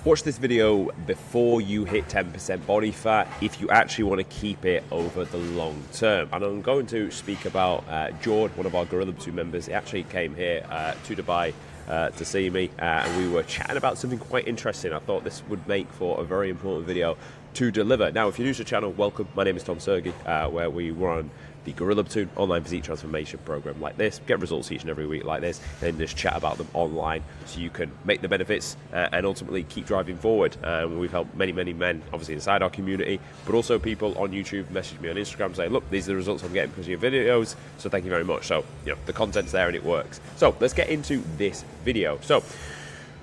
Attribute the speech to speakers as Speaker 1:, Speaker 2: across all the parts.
Speaker 1: Watch this video before you hit 10% body fat if you actually want to keep it over the long term. And I'm going to speak about George, one of our Gorilla 2 members. He actually came here to Dubai to see me, and we were chatting about something quite interesting. I thought this would make for a very important video to deliver. Now, if you're new to the channel, welcome. My name is Tom Sergi, where we run the Gorilla 2 online physique transformation program like this, get results each and every week like this, then just chat about them online so you can make the benefits and ultimately keep driving forward. We've helped many men obviously inside our community, but also people on YouTube message me on Instagram saying, look, these are the results I'm getting because of your videos, so thank you very much. So, you know, the content's there and it works. So let's get into this video. So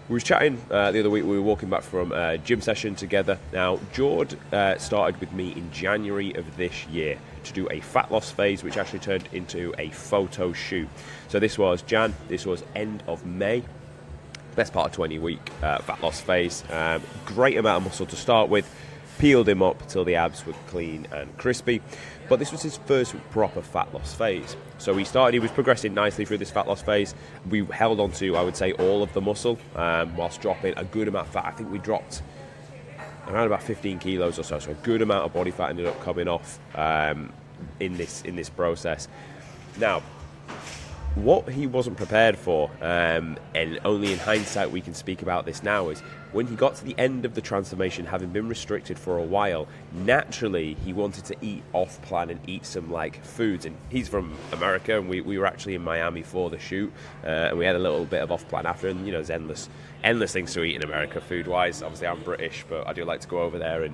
Speaker 1: we were chatting the other week. We were walking back from a gym session together. Now, George started with me in January of this year to do a fat loss phase, which actually turned into a photo shoot. So this was this was end of May, best part of 20-week fat loss phase. Great amount of muscle to start with. Peeled him up till the abs were clean and crispy. But this was his first proper fat loss phase. So he was progressing nicely through this fat loss phase. We held on to, I would say, all of the muscle whilst dropping a good amount of fat. I think we dropped around about 15 kilos or so. So a good amount of body fat ended up coming off in this process. Now, what he wasn't prepared for, and only in hindsight we can speak about this now, is when he got to the end of the transformation, having been restricted for a while, naturally he wanted to eat off plan and eat some like foods. And he's from America, and we were actually in Miami for the shoot, and we had a little bit of off plan after. And you know, there's endless things to eat in America food wise. Obviously I'm British, but I do like to go over there and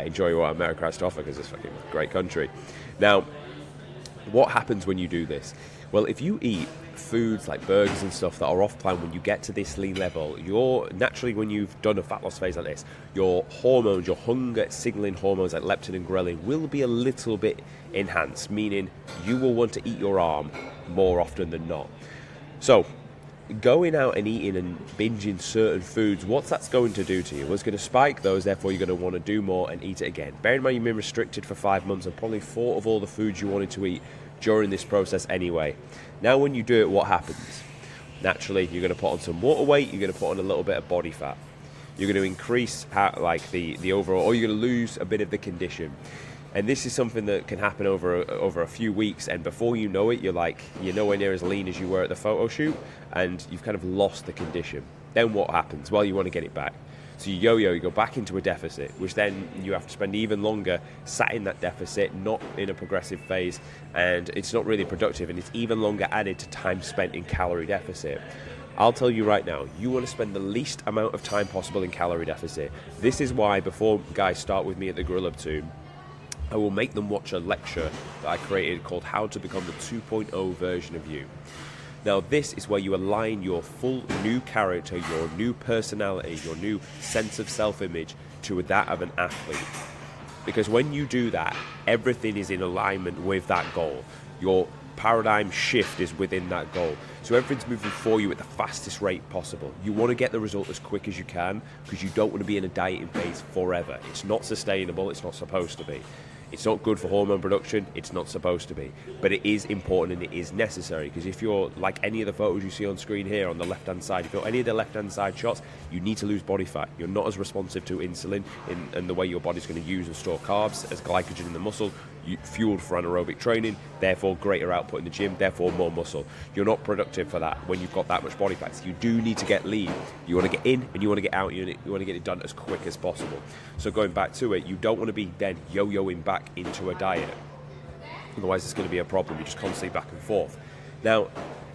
Speaker 1: enjoy what America has to offer because it's a fucking great country. Now, what happens when you do this? Well, if you eat foods like burgers and stuff that are off plan, when you get to this lean level, you're naturally, when you've done a fat loss phase like this, your hormones, your hunger signaling hormones like leptin and ghrelin will be a little bit enhanced, meaning you will want to eat your arm more often than not. So going out and eating and binging certain foods, what's that's going to do to you? Well, it's going to spike those, therefore you're going to want to do more and eat it again. Bear in mind you've been restricted for 5 months and probably thought of all the foods you wanted to eat during this process anyway. Now when you do it, what happens? Naturally, you're going to put on some water weight, you're going to put on a little bit of body fat. You're going to increase the overall, or you're going to lose a bit of the condition. And this is something that can happen over a few weeks, and before you know it, you're nowhere near as lean as you were at the photo shoot, and you've kind of lost the condition. Then what happens? Well, you want to get it back. So you go back into a deficit, which then you have to spend even longer sat in that deficit, not in a progressive phase, and it's not really productive, and it's even longer added to time spent in calorie deficit. I'll tell you right now, you want to spend the least amount of time possible in calorie deficit. This is why before guys start with me at the Gorilla 2, I will make them watch a lecture that I created called How to Become the 2.0 Version of You. Now, this is where you align your full new character, your new personality, your new sense of self-image to that of an athlete. Because when you do that, everything is in alignment with that goal. Your paradigm shift is within that goal. So everything's moving for you at the fastest rate possible. You want to get the result as quick as you can because you don't want to be in a dieting phase forever. It's not sustainable. It's not supposed to be. It's not good for hormone production, it's not supposed to be. But it is important and it is necessary, because if you're like any of the photos you see on screen here on the left-hand side, if you're any of the left-hand side shots, you need to lose body fat. You're not as responsive to insulin in the way your body's going to use and store carbs as glycogen in the muscle, fueled for anaerobic training, therefore greater output in the gym, therefore more muscle. You're not productive for that when you've got that much body fat. So you do need to get lean. You want to get in and you want to get out, you want to get it done as quick as possible. So going back to it, you don't want to be then yo-yoing back into a diet. Otherwise it's going to be a problem. You're just constantly back and forth. Now,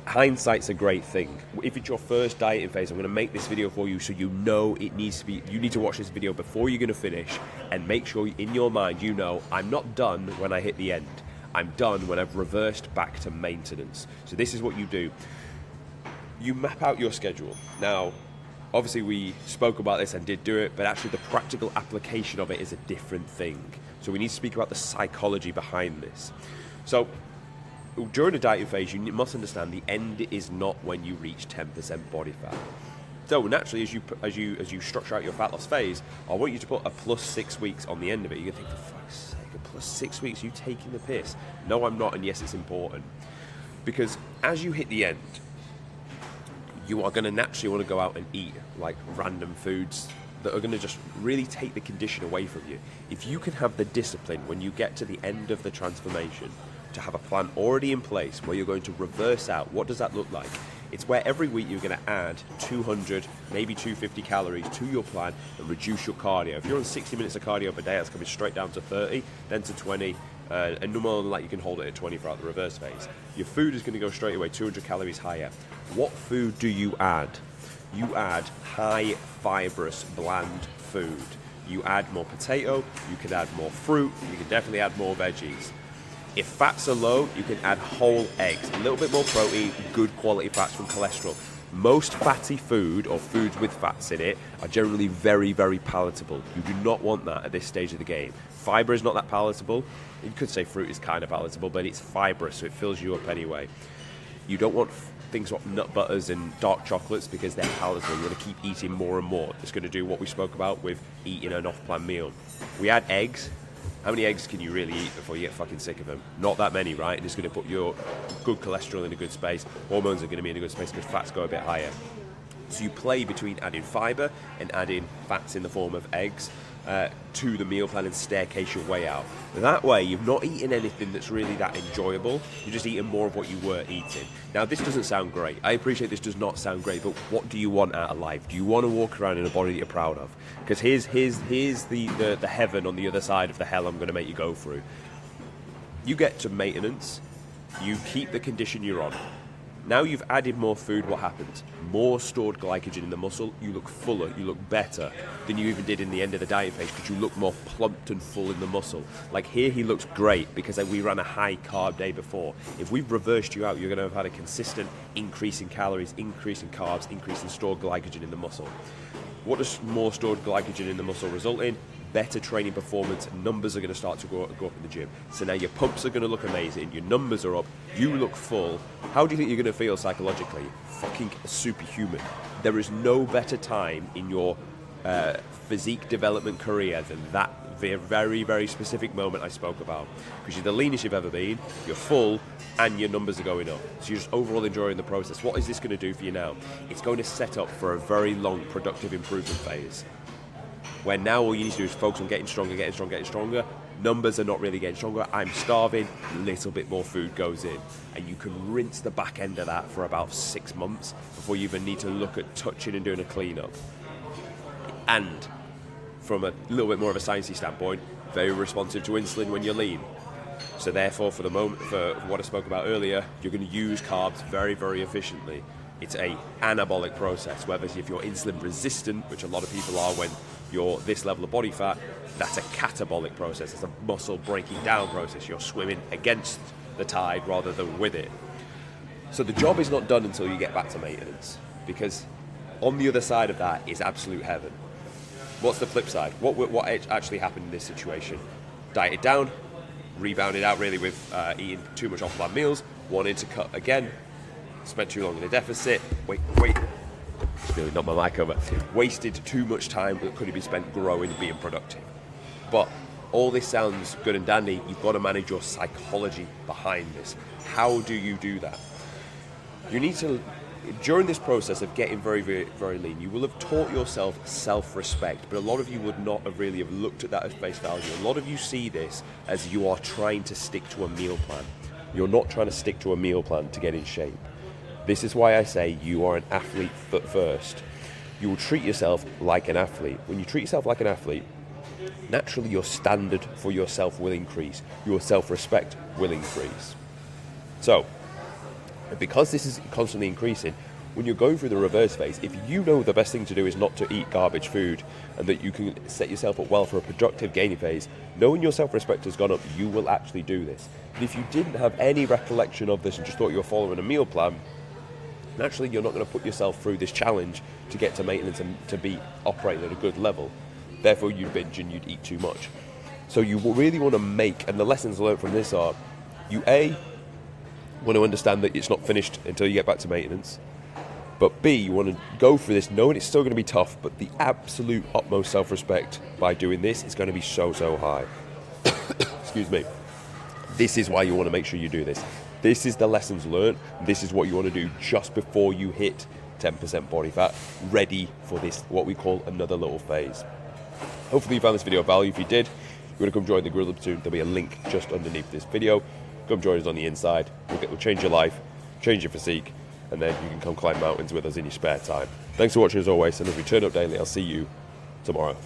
Speaker 1: hindsight's a great thing. If it's your first dieting phase, I'm going to make this video for you so you know it needs to be, you need to watch this video before you're going to finish and make sure in your mind you know I'm not done when I hit the end. I'm done when I've reversed back to maintenance. So this is what you do. You map out your schedule. Now, obviously we spoke about this and did do it, but actually the practical application of it is a different thing. So we need to speak about the psychology behind this. So during a dieting phase, you must understand the end is not when you reach 10% body fat. So naturally, as you structure out your fat loss phase, I want you to put a plus 6 weeks on the end of it. You're gonna think, for fuck's sake, a plus 6 weeks? You taking the piss? No, I'm not, and yes, it's important, because as you hit the end, you are going to naturally want to go out and eat like random foods that are going to just really take the condition away from you. If you can have the discipline when you get to the end of the transformation to have a plan already in place where you're going to reverse out, what does that look like? It's where every week you're going to add 200, maybe 250 calories to your plan and reduce your cardio. If you're on 60 minutes of cardio per day, that's coming straight down to 30, then to 20, and no more than that, you can hold it at 20 throughout the reverse phase. Your food is going to go straight away 200 calories higher. What food do you add? You add high fibrous, bland food. You add more potato, you can add more fruit, you can definitely add more veggies. If fats are low, you can add whole eggs, a little bit more protein, good quality fats from cholesterol. Most fatty food, or foods with fats in it, are generally very, very palatable. You do not want that at this stage of the game. Fibre is not that palatable. You could say fruit is kind of palatable, but it's fibrous, so it fills you up anyway. You don't want things like nut butters and dark chocolates because they're palatable. You're going to keep eating more and more. It's going to do what we spoke about with eating an off-plan meal. We add eggs. How many eggs can you really eat before you get fucking sick of them? Not that many, right? And it's going to put your good cholesterol in a good space. Hormones are going to be in a good space because fats go a bit higher. So you play between adding fibre and adding fats in the form of eggs to the meal plan and staircase your way out. That way, you've not eaten anything that's really that enjoyable. You're just eating more of what you were eating. Now, this doesn't sound great. I appreciate this does not sound great, but what do you want out of life? Do you want to walk around in a body that you're proud of? Because here's the heaven on the other side of the hell I'm going to make you go through. You get to maintenance. You keep the condition you're on. Now you've added more food, what happens? More stored glycogen in the muscle, you look fuller, you look better than you even did in the end of the diet phase because you look more plumped and full in the muscle. Like here he looks great because we ran a high carb day before. If we've reversed you out, you're going to have had a consistent increase in calories, increase in carbs, increase in stored glycogen in the muscle. What does more stored glycogen in the muscle result in? Better training performance, numbers are going to start to go up in the gym. So now your pumps are going to look amazing, your numbers are up, you look full. How do you think you're going to feel psychologically? Fucking superhuman. There is no better time in your physique development career than that very, very specific moment I spoke about. Because you're the leanest you've ever been, you're full, and your numbers are going up. So you're just overall enjoying the process. What is this going to do for you now? It's going to set up for a very long productive improvement phase, where now all you need to do is focus on getting stronger. Numbers are not really getting stronger. I'm starving, a little bit more food goes in. And you can rinse the back end of that for about 6 months before you even need to look at touching and doing a cleanup. And from a little bit more of a sciencey standpoint, very responsive to insulin when you're lean. So therefore, for the moment, for what I spoke about earlier, you're going to use carbs very, very efficiently. It's a anabolic process, whether if you're insulin resistant, which a lot of people are when you're this level of body fat, that's a catabolic process. It's a muscle breaking down process. You're swimming against the tide rather than with it. So the job is not done until you get back to maintenance, because on the other side of that is absolute heaven. What's the flip side? What actually happened in this situation? Dieted down, rebounded out really with eating too much off-plan meals, wanted to cut again, spent too long in a deficit, wait, it's really not my mic over, wasted too much time that could have been spent growing and being productive. But all this sounds good and dandy, you've got to manage your psychology behind this. How do you do that? You need to, during this process of getting very, very, very lean, you will have taught yourself self-respect, but a lot of you would not have really have looked at that as face value. A lot of you see this as you are trying to stick to a meal plan. You're not trying to stick to a meal plan to get in shape. This is why I say you are an athlete first. You will treat yourself like an athlete. When you treat yourself like an athlete, naturally your standard for yourself will increase. Your self-respect will increase. So, because this is constantly increasing, when you're going through the reverse phase, if you know the best thing to do is not to eat garbage food and that you can set yourself up well for a productive gaining phase, knowing your self-respect has gone up, you will actually do this. But if you didn't have any recollection of this and just thought you were following a meal plan, naturally you're not going to put yourself through this challenge to get to maintenance and to be operating at a good level. Therefore you'd binge and you'd eat too much. So you really want to make, and the lessons learned from this are, you want to understand that it's not finished until you get back to maintenance. But B, you want to go through this knowing it's still going to be tough, but the absolute utmost self-respect by doing this is going to be so high. Excuse me. This is why you want to make sure you do this. This is the lessons learned. This is what you want to do just before you hit 10% body fat, ready for this, what we call another little phase. Hopefully you found this video of value. If you did, you want to come join the Gorilla Platoon, there'll be a link just underneath this video. Come join us on the inside. We'll change your life, change your physique, and then you can come climb mountains with us in your spare time. Thanks for watching as always, and as we turn up daily, I'll see you tomorrow.